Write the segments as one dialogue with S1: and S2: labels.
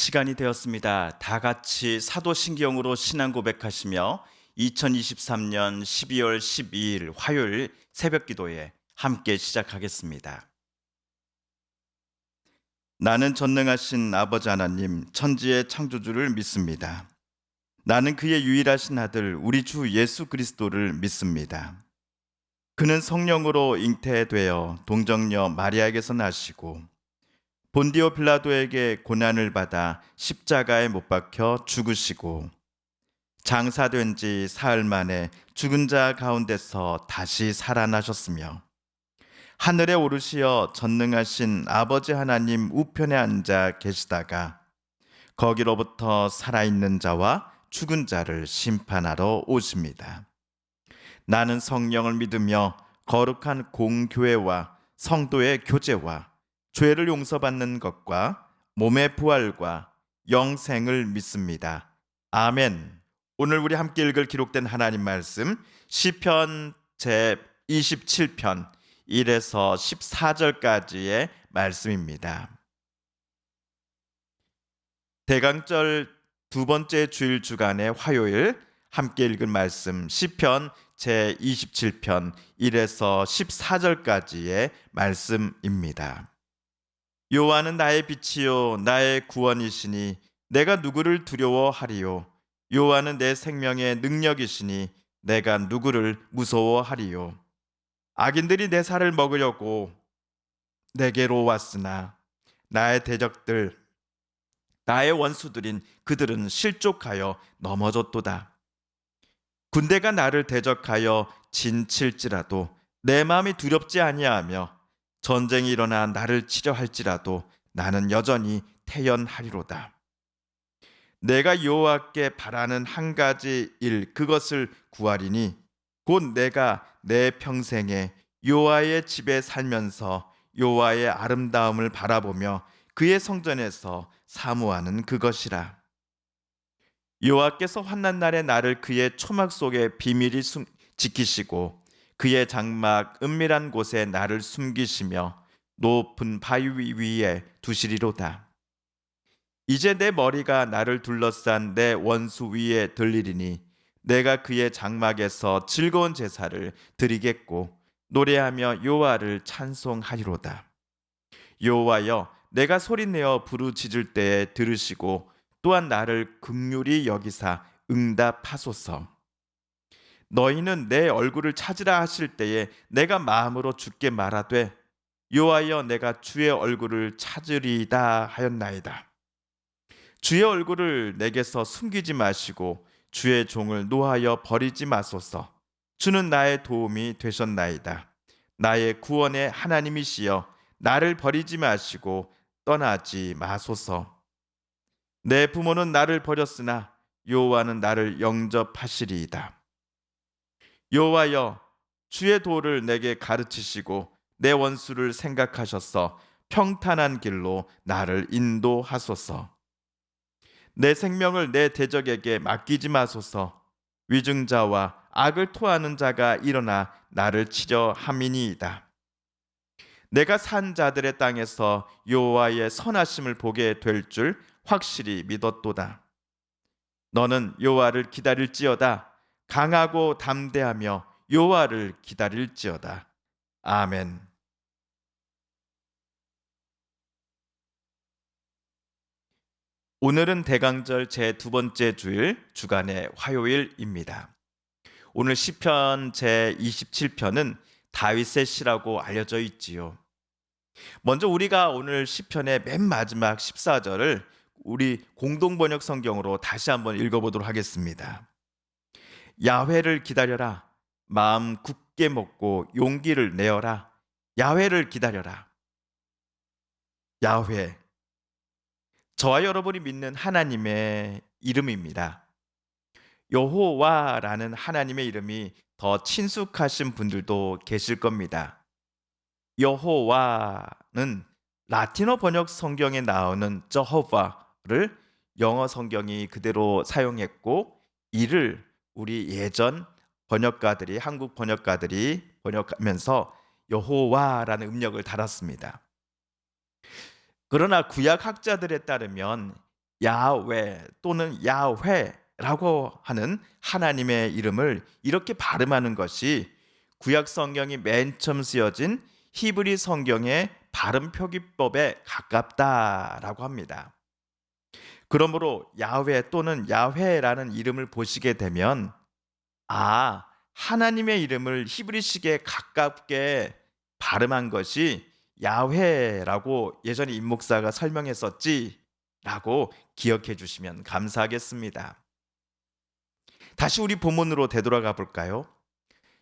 S1: 시간이 되었습니다. 다 같이 사도신경으로 신앙 고백하시며 2023년 12월 12일 화요일 새벽 기도에 함께 시작하겠습니다. 나는 전능하신 아버지 하나님, 천지의 창조주를 믿습니다. 나는 그의 유일하신 아들, 우리 주 예수 그리스도를 믿습니다. 그는 성령으로 잉태되어 동정녀 마리아에게서 나시고 본디오 빌라도에게 고난을 받아 십자가에 못 박혀 죽으시고 장사된 지 사흘 만에 죽은 자 가운데서 다시 살아나셨으며 하늘에 오르시어 전능하신 아버지 하나님 우편에 앉아 계시다가 거기로부터 살아있는 자와 죽은 자를 심판하러 오십니다. 나는 성령을 믿으며 거룩한 공교회와 성도의 교제와 죄를 용서받는 것과 몸의 부활과 영생을 믿습니다. 아멘. 오늘 우리 함께 읽을 기록된 하나님 말씀 시편 제 27편 1에서 14절까지의 말씀입니다. 대강절 두 번째 주일 주간의 화요일 함께 읽을 말씀 시편 제 27편 1에서 14절까지의 말씀입니다. 여호와는 나의 빛이요 나의 구원이시니 내가 누구를 두려워하리요. 여호와는 내 생명의 능력이시니 내가 누구를 무서워하리요. 악인들이 내 살을 먹으려고 내게로 왔으나 나의 대적들 나의 원수들인 그들은 실족하여 넘어졌도다. 군대가 나를 대적하여 진칠지라도 내 마음이 두렵지 아니하며 전쟁이 일어나 나를 치려 할지라도 나는 여전히 태연하리로다. 내가 여호와께 바라는 한 가지 일 그것을 구하리니 곧 내가 내 평생에 여호와의 집에 살면서 여호와의 아름다움을 바라보며 그의 성전에서 사모하는 그것이라. 여호와께서 환난 날에 나를 그의 초막 속에 비밀히 지키시고 그의 장막 은밀한 곳에 나를 숨기시며 높은 바위 위에 두시리로다. 이제 내 머리가 나를 둘러싼 내 원수 위에 들리리니 내가 그의 장막에서 즐거운 제사를 드리겠고 노래하며 여호와를 찬송하리로다. 여호와여, 내가 소리내어 부르짖을 때에 들으시고 또한 나를 긍휼히 여기사 응답하소서. 너희는 내 얼굴을 찾으라 하실 때에 내가 마음으로 주께 말하되 여호와여, 내가 주의 얼굴을 찾으리이다 하였나이다. 주의 얼굴을 내게서 숨기지 마시고 주의 종을 노하여 버리지 마소서. 주는 나의 도움이 되셨나이다. 나의 구원의 하나님이시여, 나를 버리지 마시고 떠나지 마소서. 내 부모는 나를 버렸으나 여호와는 나를 영접하시리이다. 여호와여, 주의 도를 내게 가르치시고 내 원수를 생각하셔서 평탄한 길로 나를 인도하소서. 내 생명을 내 대적에게 맡기지 마소서. 위증자와 악을 토하는 자가 일어나 나를 치려 함이니이다. 내가 산 자들의 땅에서 여호와의 선하심을 보게 될 줄 확실히 믿었도다. 너는 여호와를 기다릴지어다. 강하고 담대하며 여호와를 기다릴지어다. 아멘. 오늘은 대강절 제 두 번째 주일 주간의 화요일입니다. 오늘 시편 제 27편은 다윗의 시라고 알려져 있지요. 먼저 우리가 오늘 시편의 맨 마지막 14절을 우리 공동번역 성경으로 다시 한번 읽어보도록 하겠습니다. 야훼를 기다려라. 마음 굳게 먹고 용기를 내어라. 야훼를 기다려라. 야훼, 저와 여러분이 믿는 하나님의 이름입니다. 여호와라는 하나님의 이름이 더 친숙하신 분들도 계실 겁니다. 여호와는 라틴어 번역 성경에 나오는 저호바를 영어 성경이 그대로 사용했고, 이를 우리 예전 번역가들이, 한국 번역가들이 번역하면서 여호와라는 음력을 달았습니다. 그러나 구약 학자들에 따르면 야외 또는 야훼라고 하는 하나님의 이름을 이렇게 발음하는 것이 구약 성경이 맨 처음 쓰여진 히브리 성경의 발음 표기법에 가깝다라고 합니다. 그러므로 야훼 또는 야훼라는 이름을 보시게 되면 하나님의 이름을 히브리식에 가깝게 발음한 것이 야훼라고 예전에 임 목사가 설명했었지라고 기억해 주시면 감사하겠습니다. 다시 우리 본문으로 되돌아가 볼까요?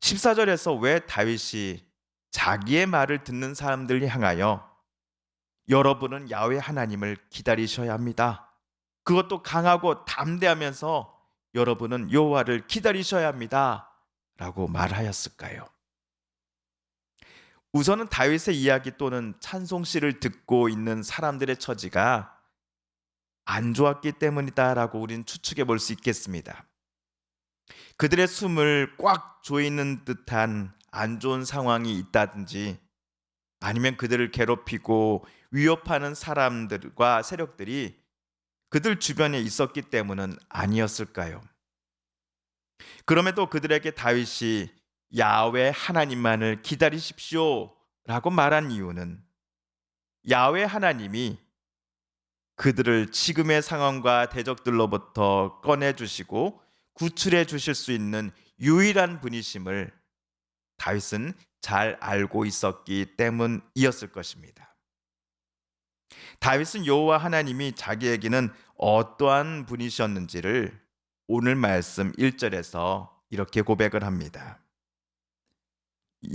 S1: 14절에서 왜 다윗이 자기의 말을 듣는 사람들을 향하여 여러분은 야훼 하나님을 기다리셔야 합니다. 그것도 강하고 담대하면서 여러분은 여호와를 기다리셔야 합니다. 라고 말하였을까요? 우선은 다윗의 이야기 또는 찬송시를 듣고 있는 사람들의 처지가 안 좋았기 때문이다라고 우리는 추측해 볼 수 있겠습니다. 그들의 숨을 꽉 조이는 듯한 안 좋은 상황이 있다든지 아니면 그들을 괴롭히고 위협하는 사람들과 세력들이 그들 주변에 있었기 때문은 아니었을까요? 그럼에도 그들에게 다윗이 야훼 하나님만을 기다리십시오 라고 말한 이유는 야훼 하나님이 그들을 지금의 상황과 대적들로부터 꺼내주시고 구출해 주실 수 있는 유일한 분이심을 다윗은 잘 알고 있었기 때문이었을 것입니다. 다윗은 여호와 하나님이 자기에게는 어떠한 분이셨는지를 오늘 말씀 1절에서 이렇게 고백을 합니다.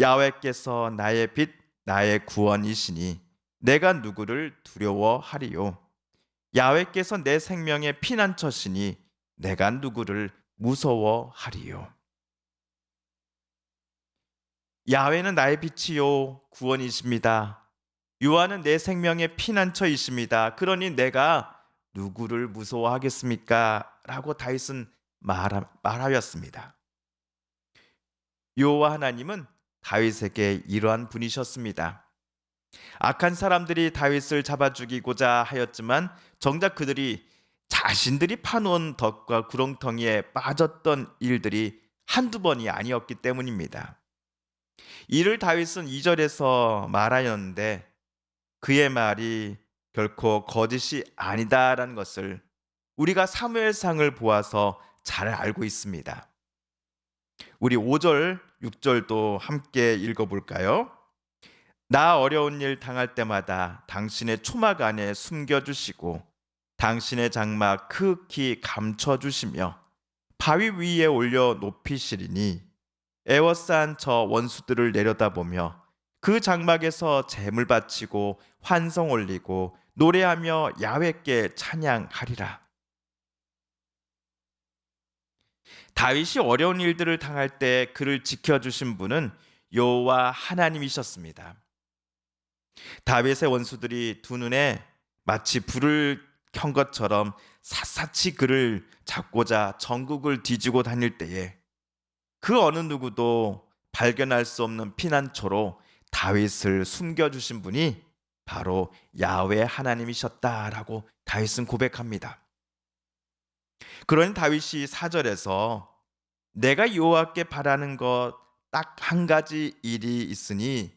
S1: 야훼께서 나의 빛 나의 구원이시니 내가 누구를 두려워하리요. 야훼께서 내 생명의 피난처시니 내가 누구를 무서워하리요. 야훼는 나의 빛이요 구원이십니다. 여호와는 내 생명의 피난처이십니다. 그러니 내가 누구를 무서워하겠습니까? 라고 다윗은 말하였습니다. 여호와 하나님은 다윗에게 이러한 분이셨습니다. 악한 사람들이 다윗을 잡아 죽이고자 하였지만 정작 그들이 자신들이 파놓은 덫과 구렁텅이에 빠졌던 일들이 한두 번이 아니었기 때문입니다. 이를 다윗은 2절에서 말하였는데 그의 말이 결코 거짓이 아니다라는 것을 우리가 사무엘상을 보아서 잘 알고 있습니다. 우리 5절, 6절도 함께 읽어볼까요? 나 어려운 일 당할 때마다 당신의 초막 안에 숨겨주시고 당신의 장막 극히 감춰주시며 바위 위에 올려 높이시리니 애워싼 저 원수들을 내려다보며 그 장막에서 제물 바치고 환성 올리고 노래하며 야훼께 찬양하리라. 다윗이 어려운 일들을 당할 때 그를 지켜주신 분은 여호와 하나님이셨습니다. 다윗의 원수들이 두 눈에 마치 불을 켠 것처럼 샅샅이 그를 잡고자 전국을 뒤지고 다닐 때에 그 어느 누구도 발견할 수 없는 피난처로 다윗을 숨겨주신 분이 바로 야훼 하나님이셨다라고 다윗은 고백합니다. 그러니 다윗이 4절에서 내가 여호와께 바라는 것 딱 한 가지 일이 있으니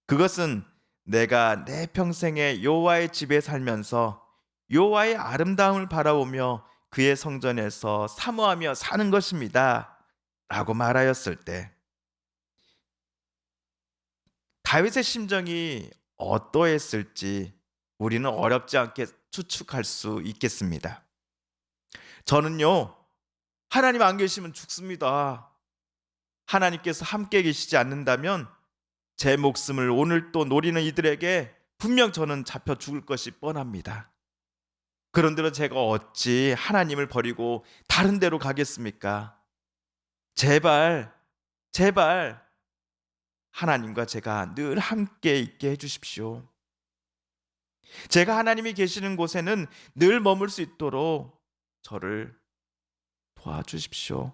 S1: 그것은 내가 내 평생에 여호와의 집에 살면서 여호와의 아름다움을 바라보며 그의 성전에서 사모하며 사는 것입니다. 라고 말하였을 때 다윗의 심정이 어떠했을지 우리는 어렵지 않게 추측할 수 있겠습니다. 저는요, 하나님 안 계시면 죽습니다. 하나님께서 함께 계시지 않는다면 제 목숨을 오늘 또 노리는 이들에게 분명 저는 잡혀 죽을 것이 뻔합니다. 그런데도 제가 어찌 하나님을 버리고 다른 데로 가겠습니까? 제발, 제발 하나님과 제가 늘 함께 있게 해주십시오. 제가 하나님이 계시는 곳에는 늘 머물 수 있도록 저를 도와주십시오.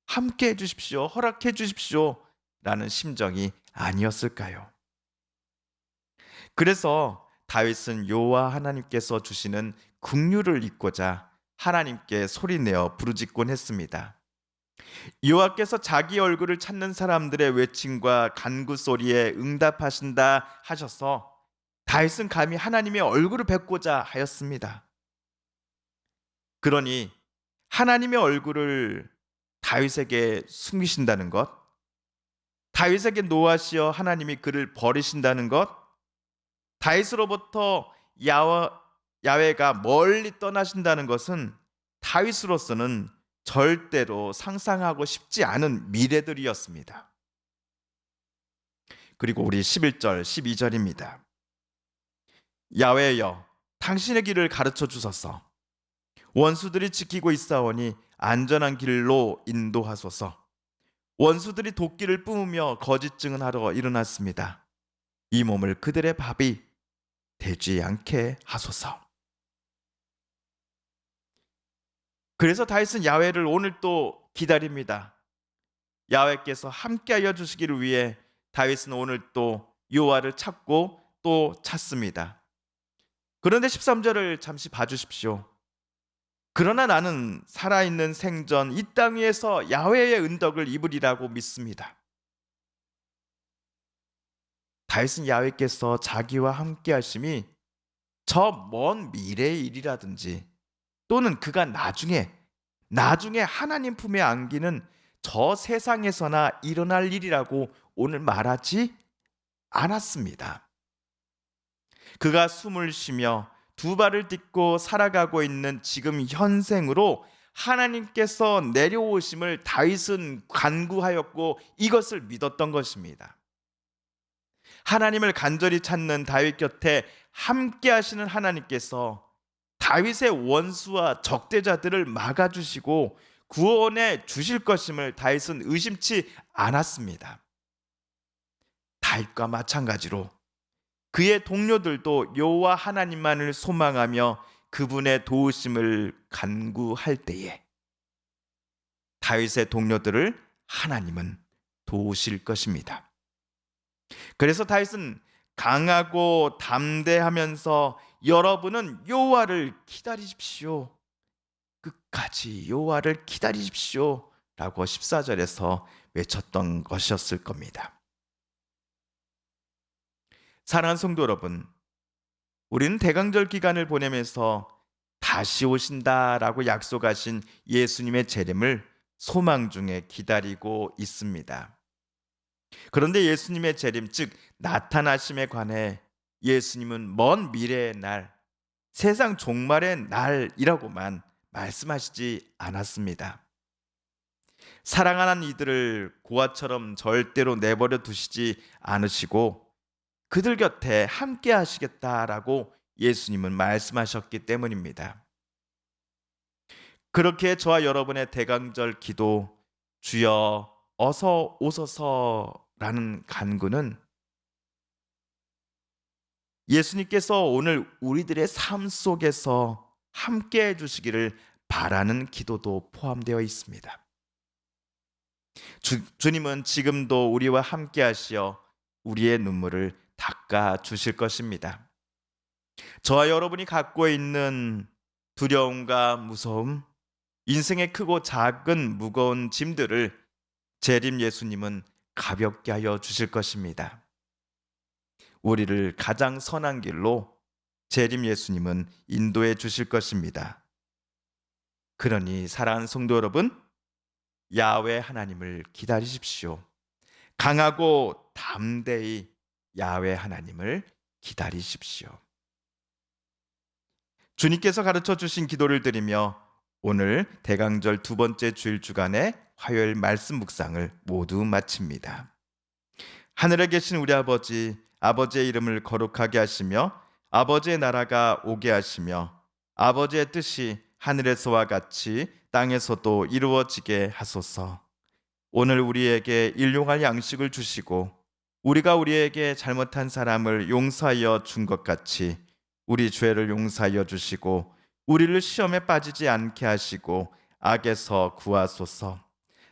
S1: 함께 해주십시오. 허락해 주십시오. 라는 심정이 아니었을까요? 그래서 다윗은 여호와 하나님께서 주시는 긍휼을 잊고자 하나님께 소리내어 부르짖곤 했습니다. 여호와께서 자기 얼굴을 찾는 사람들의 외침과 간구 소리에 응답하신다 하셔서 다윗은 감히 하나님의 얼굴을 뵙고자 하였습니다. 그러니 하나님의 얼굴을 다윗에게 숨기신다는 것, 다윗에게 노하시어 하나님이 그를 버리신다는 것, 다윗으로부터 야외가 멀리 떠나신다는 것은 다윗으로서는 절대로 상상하고 싶지 않은 미래들이었습니다. 그리고 우리 11절, 12절입니다. 야훼여, 당신의 길을 가르쳐 주소서. 원수들이 지키고 있사오니 안전한 길로 인도하소서. 원수들이 도끼를 뿜으며 거짓 증언하러 일어났습니다. 이 몸을 그들의 밥이 되지 않게 하소서. 그래서 다윗은 야훼를 오늘 또 기다립니다. 야훼께서 함께하여 주시기를 위해 다윗은 오늘 또 여호와를 찾고 또 찾습니다. 그런데 13절을 잠시 봐주십시오. 그러나 나는 살아있는 생전 이 땅 위에서 야훼의 은덕을 입으리라고 믿습니다. 다윗은 야훼께서 자기와 함께 하심이 저 먼 미래의 일이라든지 또는 그가 나중에 하나님 품에 안기는 저 세상에서나 일어날 일이라고 오늘 말하지 않았습니다. 그가 숨을 쉬며 두 발을 딛고 살아가고 있는 지금 현생으로 하나님께서 내려오심을 다윗은 간구하였고 이것을 믿었던 것입니다. 하나님을 간절히 찾는 다윗 곁에 함께 하시는 하나님께서 다윗의 원수와 적대자들을 막아주시고 구원해 주실 것임을 다윗은 의심치 않았습니다. 다윗과 마찬가지로 그의 동료들도 여호와 하나님만을 소망하며 그분의 도우심을 간구할 때에 다윗의 동료들을 하나님은 도우실 것입니다. 그래서 다윗은 강하고 담대하면서 여러분은 여호와를 기다리십시오. 끝까지 여호와를 기다리십시오. 라고 14절에서 외쳤던 것이었을 겁니다. 사랑하는 성도 여러분, 우리는 대강절 기간을 보내면서 다시 오신다라고 약속하신 예수님의 재림을 소망 중에 기다리고 있습니다. 그런데 예수님의 재림, 즉 나타나심에 관해 예수님은 먼 미래의 날, 세상 종말의 날이라고만 말씀하시지 않았습니다. 사랑하는 이들을 고아처럼 절대로 내버려 두시지 않으시고 그들 곁에 함께 하시겠다라고 예수님은 말씀하셨기 때문입니다. 그렇게 저와 여러분의 대강절 기도, 주여 어서 오소서라는 간구는 예수님께서 오늘 우리들의 삶 속에서 함께 해주시기를 바라는 기도도 포함되어 있습니다. 주님은 지금도 우리와 함께 하시어 우리의 눈물을 닦아 주실 것입니다. 저와 여러분이 갖고 있는 두려움과 무서움, 인생의 크고 작은 무거운 짐들을 재림 예수님은 가볍게 하여 주실 것입니다. 우리를 가장 선한 길로 재림 예수님은 인도해 주실 것입니다. 그러니 사랑하는 성도 여러분, 야훼 하나님을 기다리십시오. 강하고 담대히 야훼 하나님을 기다리십시오. 주님께서 가르쳐 주신 기도를 드리며 오늘 대강절 두 번째 주일 주간의 화요일 말씀 묵상을 모두 마칩니다. 하늘에 계신 우리 아버지, 아버지의 이름을 거룩하게 하시며 아버지의 나라가 오게 하시며 아버지의 뜻이 하늘에서와 같이 땅에서도 이루어지게 하소서. 오늘 우리에게 일용할 양식을 주시고 우리가 우리에게 잘못한 사람을 용서하여 준 것 같이 우리 죄를 용서하여 주시고 우리를 시험에 빠지지 않게 하시고 악에서 구하소서.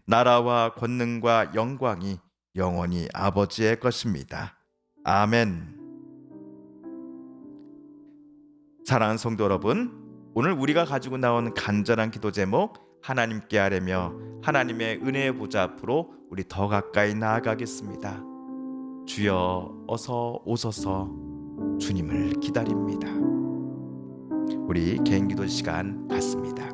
S1: 나라와 권능과 영광이 영원히 아버지의 것입니다. 아멘. 사랑하는 성도 여러분, 오늘 우리가 가지고 나온 간절한 기도 제목 하나님께 아뢰며 하나님의 은혜의 보좌 앞으로 우리 더 가까이 나아가겠습니다. 주여 어서 오소서. 주님을 기다립니다. 우리 개인 기도 시간 갖습니다.